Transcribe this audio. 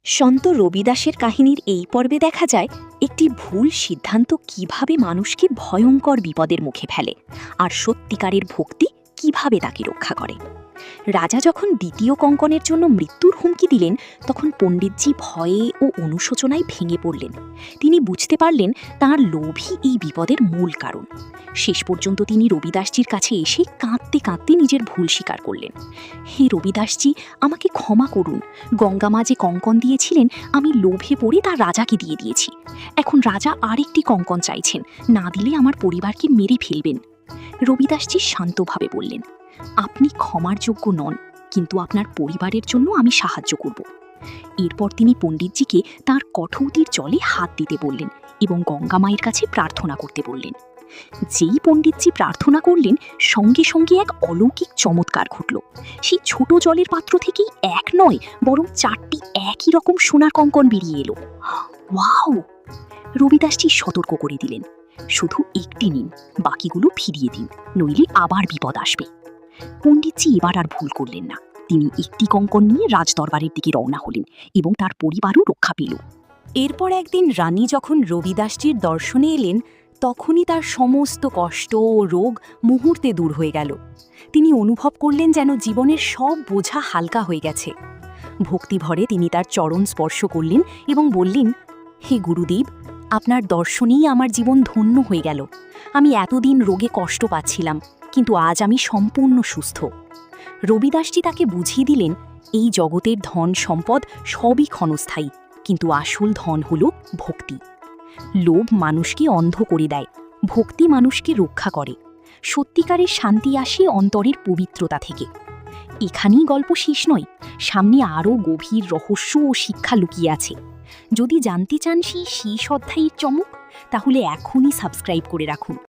সন্ত রবিদাসের কাহিনীর এই পর্বে দেখা যায় একটি ভুল সিদ্ধান্ত কিভাবে মানুষকে ভয়ঙ্কর বিপদের মুখে ফেলে আর সত্যিকারের ভক্তি কিভাবে তাকে রক্ষা করে। রাজা যখন দ্বিতীয় কঙ্কনের জন্য মৃত্যুর হুমকি দিলেন তখন পণ্ডিতজি ভয়ে ও অনুশোচনায় ভেঙে পড়লেন। তিনি বুঝতে পারলেন তাঁর লোভই এই বিপদের মূল কারণ। শেষ পর্যন্ত তিনি রবিদাসজির কাছে এসে কাঁদতে কাঁদতে নিজের ভুল স্বীকার করলেন। হে রবিদাসজি, আমাকে ক্ষমা করুন। গঙ্গামা যে কঙ্কন দিয়েছিলেন আমি লোভে পড়ে তা রাজাকে দিয়ে দিয়েছি। এখন রাজা আরেকটি কঙ্কন চাইছেন, না দিলে আমার পরিবারকে মেরে ফেলবেন। রবিদাসজি শান্তভাবে বললেন, আপনি ক্ষমার যোগ্য নন, কিন্তু আপনার পরিবারের জন্য আমি সাহায্য করব। এরপর তিনি পণ্ডিতজিকে তাঁর কঠৌতির জলে হাত দিতে বললেন এবং গঙ্গা মায়ের কাছে প্রার্থনা করতে বললেন। যেই পণ্ডিতজি প্রার্থনা করলেন সঙ্গে সঙ্গে এক অলৌকিক চমৎকার ঘটল। সেই ছোট জলের পাত্র থেকেই এক নয় বরং 4টি একই রকম সোনার কঙ্কন বেরিয়ে এলো। ওয়াও! রবিদাসজি সতর্ক করে দিলেন, শুধু একটি নিন, বাকিগুলো ফিরিয়ে দিন, নইলে আবার বিপদ আসবে। পণ্ডিতজি এবার আর ভুল করলেন না। তিনি একটি কঙ্কন নিয়ে রাজদরবারের দিকে রওনা হলেন এবং তার পরিবারও রক্ষা পেল। এরপর একদিন রানী যখন রবিদাসজির দর্শনে এলেন তখনই তার সমস্ত কষ্ট ও রোগ মুহূর্তে দূর হয়ে গেল। তিনি অনুভব করলেন যেন জীবনের সব বোঝা হালকা হয়ে গেছে। ভক্তিভরে তিনি তার চরণ স্পর্শ করলেন এবং বললেন, হে গুরুদেব, আপনার দর্শনেই আমার জীবন ধন্য হয়ে গেল। আমি এতদিন রোগে কষ্ট পাচ্ছিলাম, কিন্তু আজ আমি সম্পূর্ণ সুস্থ। রবিদাসজি তাকে বুঝিয়ে দিলেন, এই জগতের ধন সম্পদ সবই ক্ষণস্থায়ী, কিন্তু আসল ধন হল ভক্তি। লোভ মানুষকে অন্ধ করে দেয়, ভক্তি মানুষকে রক্ষা করে। সত্যিকারের শান্তি আসে অন্তরের পবিত্রতা থেকে। এখানেই গল্প শেষ নয়, সামনে আরও গভীর রহস্য ও শিক্ষা লুকিয়ে আছে। যদি জানতে চান সেই শেষ অধ্যায়ের চমক, তাহলে এখনই সাবস্ক্রাইব করে রাখুন।